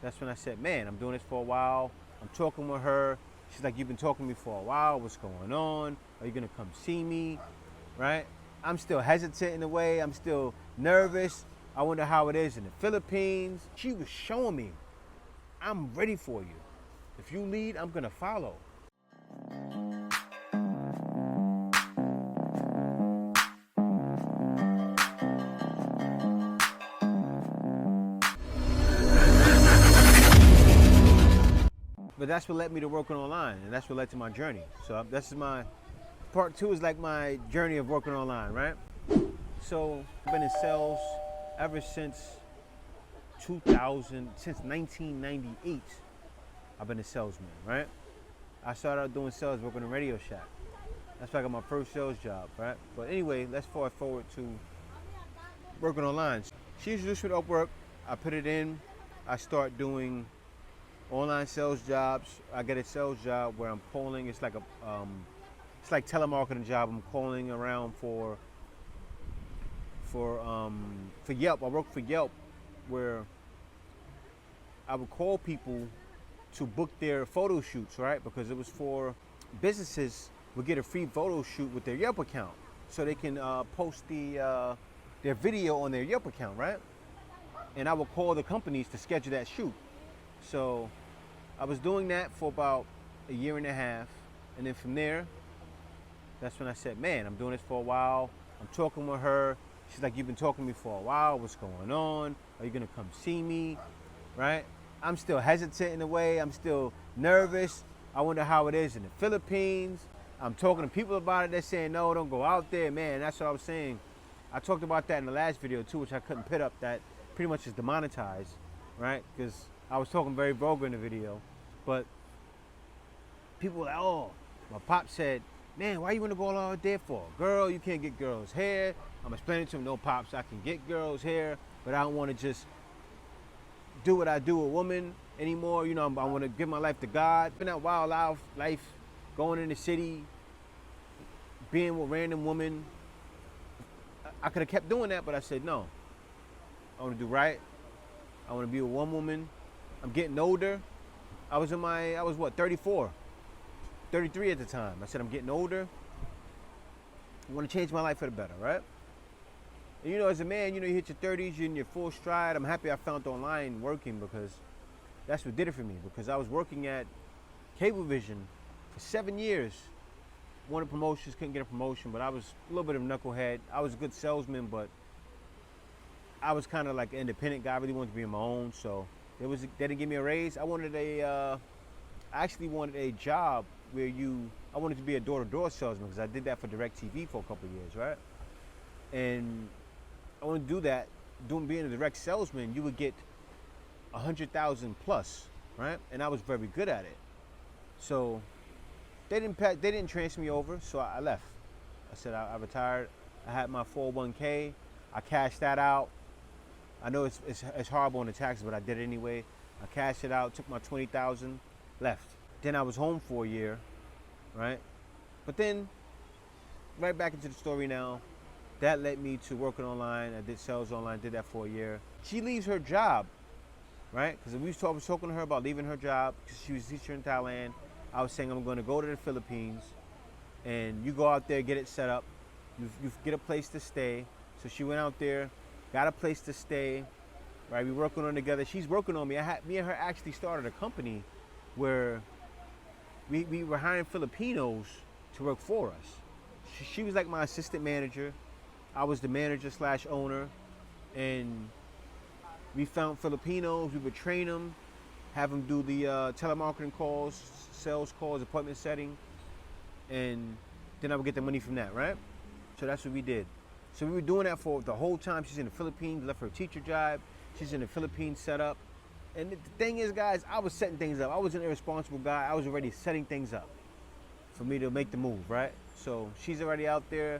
That's when I said, man, I'm doing this for a while. I'm talking with her. She's like, you've been talking to me for a while. What's going on? Are you gonna come see me? Right? I'm still hesitant in a way. I'm still nervous. I wonder how it is in the Philippines. She was showing me, I'm ready for you. If you lead, I'm gonna follow. But that's what led me to working online, and that's what led to my journey. So this is my part two is like my journey of working online, right? So I've been in sales ever since 2000, since 1998. I've been a salesman, right? I started out doing sales, working in a Radio Shack. That's why I got my first sales job, right? But anyway, let's fast forward to working online. She introduced me to Upwork. I put it in. I start doing online sales jobs. I get a sales job where I'm calling. It's like it's like telemarketing job. I'm calling around for Yelp. I work for Yelp, where I would call people to book their photo shoots, right? Because it was for businesses would get a free photo shoot with their Yelp account, so they can post their video on their Yelp account, right? And I would call the companies to schedule that shoot. So I was doing that for about a year and a half, and then from there, that's when I said, man, I'm doing this for a while. I'm talking with her. She's like, you've been talking to me for a while. What's going on? Are you gonna come see me? Right? I'm still hesitant in a way. I'm still nervous. I wonder how it is in the Philippines. I'm talking to people about it. They're saying, no, don't go out there. Man, that's what I was saying. I talked about that in the last video too, which I couldn't put up, that pretty much is demonetized, right? Because I was talking very vulgar in the video. But people were like, oh, my pop said, man, why you want to go out there for? Girl, you can't get girls' hair. I'm explaining to him, no, pops, I can get girls' hair, but I don't want to just do what I do with women anymore. You know, I want to give my life to God. Been that wild life, going in the city, being with random women. I could have kept doing that, but I said, no. I want to do right. I want to be with one woman. I'm getting older. I was what, 34, 33 at the time. I said, I'm getting older. I want to change my life for the better, right? And, you know, as a man, you know, you hit your 30s, you're in your full stride. I'm happy I found online working, because that's what did it for me. Because I was working at Cablevision for 7 years. Wanted promotions, couldn't get a promotion, but I was a little bit of a knucklehead. I was a good salesman, but I was kind of like an independent guy. I really wanted to be on my own, so they didn't give me a raise. I actually wanted a job where I wanted to be a door-to-door salesman, because I did that for DirecTV for a couple of years, right? And I wanted to do that. Being a direct salesman, you would get 100,000 plus, right? And I was very good at it. So they didn't transfer me over, so I left. I said I retired. I had my 401k. I cashed that out. I know it's horrible on the taxes, but I did it anyway. I cashed it out, took my 20,000, left. Then I was home for a year, right? But then, right back into the story now. That led me to working online. I did sales online, did that for a year. She leaves her job, right? Because we was talking to her about leaving her job, because she was a teacher in Thailand. I was saying, I'm going to go to the Philippines, and you go out there, get it set up. You get a place to stay. So she went out there, got a place to stay, right? We working on it together. She's working on me. Me and her actually started a company where we were hiring Filipinos to work for us. She was like my assistant manager. I was the manager / owner, and we found Filipinos. We would train them, have them do the telemarketing calls, sales calls, appointment setting, and then I would get the money from that, right? So that's what we did. So we were doing that for the whole time. She's in the Philippines, left her teacher job. She's in the Philippines set up. And the thing is, guys, I was setting things up. I was an irresponsible guy. I was already setting things up for me to make the move, right? So she's already out there.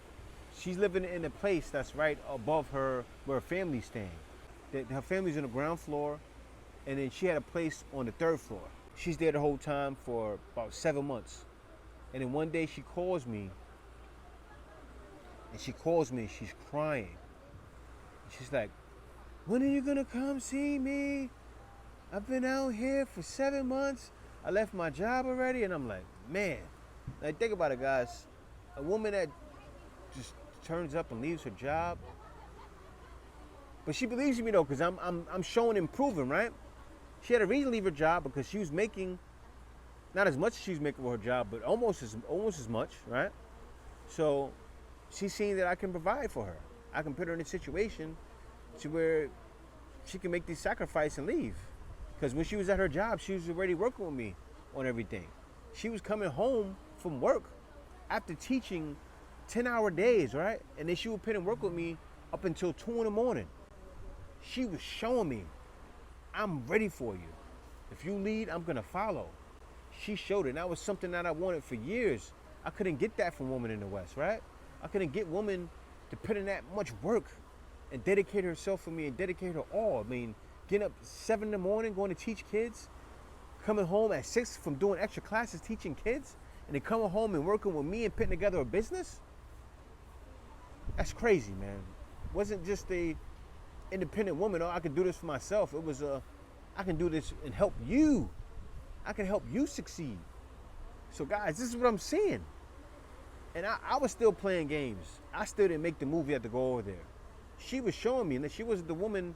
She's living in a place that's right above her, where her family's staying. Her family's on the ground floor, and then she had a place on the 3rd floor. She's there the whole time for about 7 months. And then one day she calls me, she's crying. She's like, when are you gonna come see me? I've been out here for 7 months. I left my job already. And I'm like, man, like, think about it, guys. A woman that just turns up and leaves her job. But she believes in me though, because I'm showing and proving, right? She had a reason to leave her job because she was making not as much as she was making for her job, but almost as much, right? So she's seeing that I can provide for her. I can put her in a situation to where she can make these sacrifices and leave. Because when she was at her job, she was already working with me on everything. She was coming home from work after teaching 10-hour days, right? And then she would put in work with me up until 2 in the morning. She was showing me, I'm ready for you. If you lead, I'm gonna follow. She showed it, and that was something that I wanted for years. I couldn't get that from women in the West, right? I couldn't get women to put in that much work and dedicate herself for me and dedicate her all. I mean, getting up 7 in the morning, going to teach kids, coming home at 6 from doing extra classes teaching kids, and then coming home and working with me and putting together a business. That's crazy, man. It wasn't just a independent woman, oh, I can do this for myself. It was I can do this and help you. I can help you succeed. So guys, this is what I'm seeing. And I was still playing games. I still didn't make the move yet to go over there. She was showing me that she was the woman,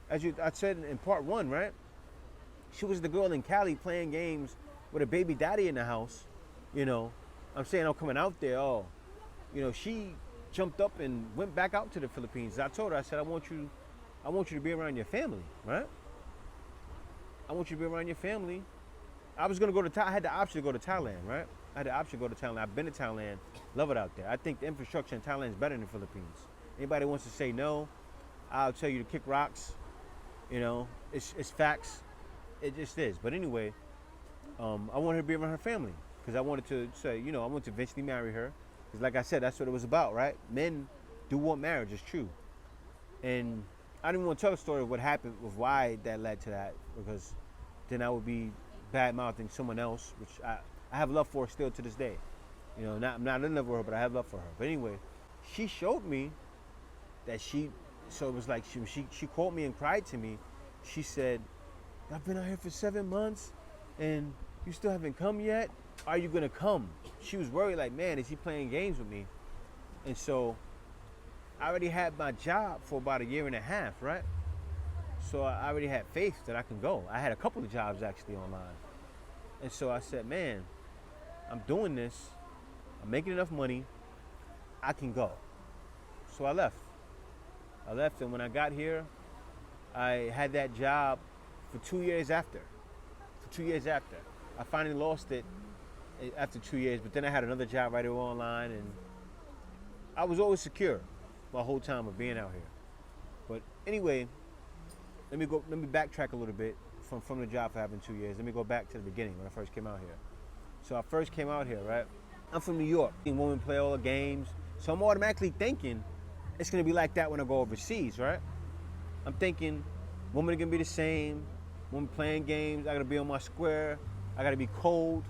as I said in part 1, right? She was the girl in Cali playing games with a baby daddy in the house. You know, I'm saying I'm coming out there. Oh, you know, she jumped up and went back out to the Philippines. I told her, I said, I want you to be around your family, right? I want you to be around your family. I was gonna go to I had the option to go to Thailand, right? I had the option to go to Thailand. I've been to Thailand, love it out there. I think the infrastructure in Thailand is better than the Philippines. Anybody wants to say no, I'll tell you to kick rocks. You know, it's facts. It just is. But anyway, I wanted her to be around her family because I wanted to say, you know, I wanted to eventually marry her. Because like I said, that's what it was about, right? Men do want marriage, it's true. And I didn't want to tell the story of what happened, of why that led to that, because then I would be bad-mouthing someone else, which I have love for her still to this day. You know, I'm not in love with her, but I have love for her. But anyway, she showed me that so it was like she called me and cried to me. She said, I've been out here for 7 months and you still haven't come yet? Are you gonna come? She was worried, like, man, is he playing games with me? And so I already had my job for about 1.5 years, right? So I already had faith that I can go. I had a couple of jobs actually online. And so I said, man, I'm doing this. I'm making enough money. I can go. So I left. And when I got here, I had that job for 2 years after. I finally lost it after 2 years, but then I had another job right away online, and I was always secure my whole time of being out here. But anyway, let me backtrack a little bit from the job for having 2 years. Let me go back to the beginning when I first came out here. So I first came out here, right? I'm from New York. Women play all the games. So I'm automatically thinking it's gonna be like that when I go overseas, right? I'm thinking women are gonna be the same. Women playing games, I gotta be on my square. I gotta be cold.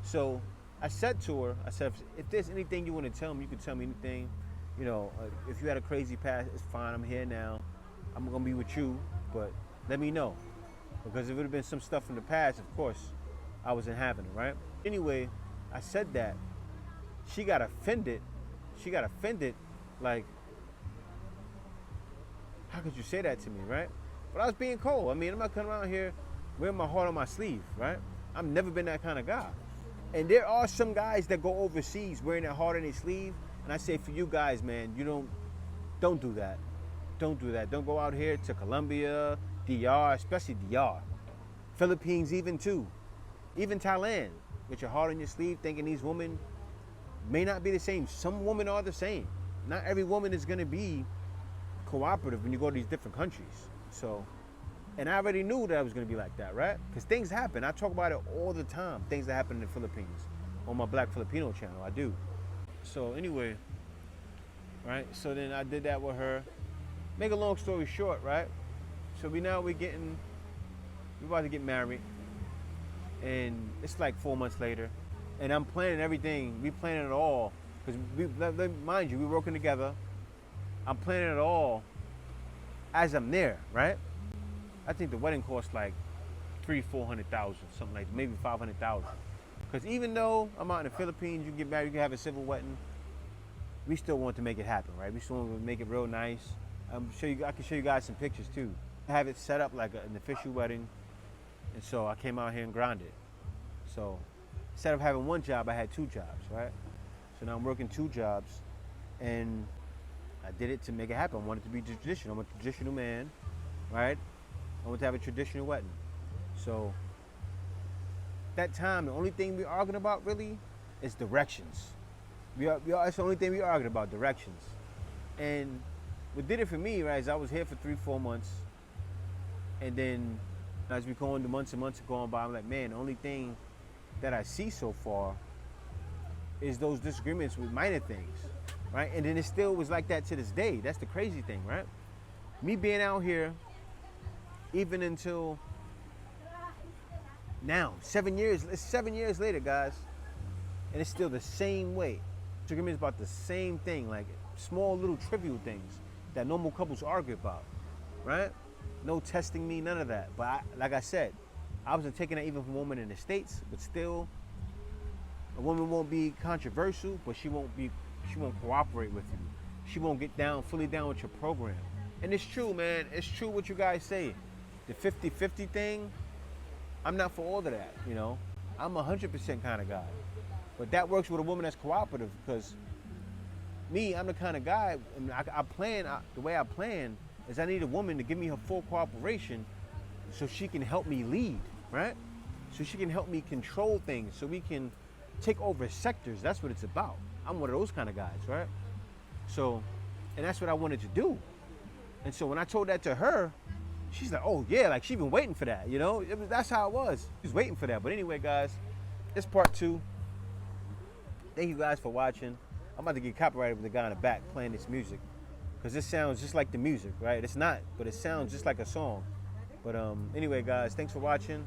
So I said to her, I said, if there's anything you wanna tell me, you can tell me anything. You know, if you had a crazy past, it's fine, I'm here now. I'm gonna be with you, but let me know. Because if it would have been some stuff from the past, of course, I wasn't having it, right? Anyway, I said that. She got offended, like, how could you say that to me, right? But I was being cold. I mean, I'm not coming around here wearing my heart on my sleeve, right? I've never been that kind of guy. And there are some guys that go overseas wearing their heart on their sleeve. And I say, for you guys, man, don't do that. Don't do that. Don't go out here to Colombia, DR, especially DR. Philippines even too. Even Thailand, with your heart on your sleeve, thinking these women may not be the same. Some women are the same. Not every woman is gonna be cooperative when you go to these different countries. So, and I already knew that I was gonna be like that, right? Because things happen. I talk about it all the time. Things that happen in the Philippines on my Black Filipino channel. I do. So anyway, right? So then I did that with her. Make a long story short, right? So we're about to get married, and it's like 4 months later, and I'm planning everything. We planning it all because mind you, we're working together. I'm planning it all as I'm there, right? I think the wedding cost like 400,000, something like maybe 500,000. Because even though I'm out in the Philippines, you get married, you can have a civil wedding. We still want to make it happen, right? We still want to make it real nice. I can show you guys some pictures too. I have it set up like an official wedding, and so I came out here and grinded. So instead of having one job, I had 2 jobs, right? So now I'm working 2 jobs, and I did it to make it happen. I wanted to be traditional. I'm a traditional man, right? I want to have a traditional wedding. So that time, the only thing we're arguing about really is directions. That's the only thing we're arguing about, directions. And what did it for me, right, is I was here for 3-4 months, and then as we go on, the months and months are going by, I'm like, man, the only thing that I see so far is those disagreements with minor things, right? And then it still was like that to this day. That's the crazy thing, right? Me being out here, even until now, 7 years, it's 7 years later, guys, and it's still the same way. Disagreements about the same thing, like small little trivial things that normal couples argue about, right? No testing me, none of that. But like I said, I wasn't taking that even from a woman in the States, but still, a woman won't be controversial, but she won't cooperate with you. She won't get fully down with your program. And it's true, man. It's true what you guys say. The 50-50 thing, I'm not for all of that, you know. I'm 100% kind of guy. But that works with a woman that's cooperative, because me, I'm the kind of guy, and the way I plan is I need a woman to give me her full cooperation so she can help me lead, right? So she can help me control things, so we can take over sectors. That's what it's about. I'm one of those kind of guys, right? So, and that's what I wanted to do. And so when I told that to her, she's like, oh yeah, like she been waiting for that, you know? That's how it was. She was waiting for that. But anyway, guys, it's part 2. Thank you guys for watching. I'm about to get copyrighted with the guy in the back playing this music, because this sounds just like the music, right? It's not, but it sounds just like a song. But anyway, guys, thanks for watching.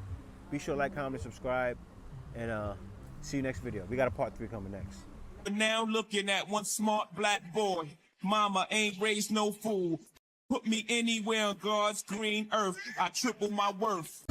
Be sure to like, comment, subscribe, and see you next video. We got a part 3 coming next. Now looking at one smart black boy. Mama ain't raised no fool. Put me anywhere on God's green earth. I triple my worth.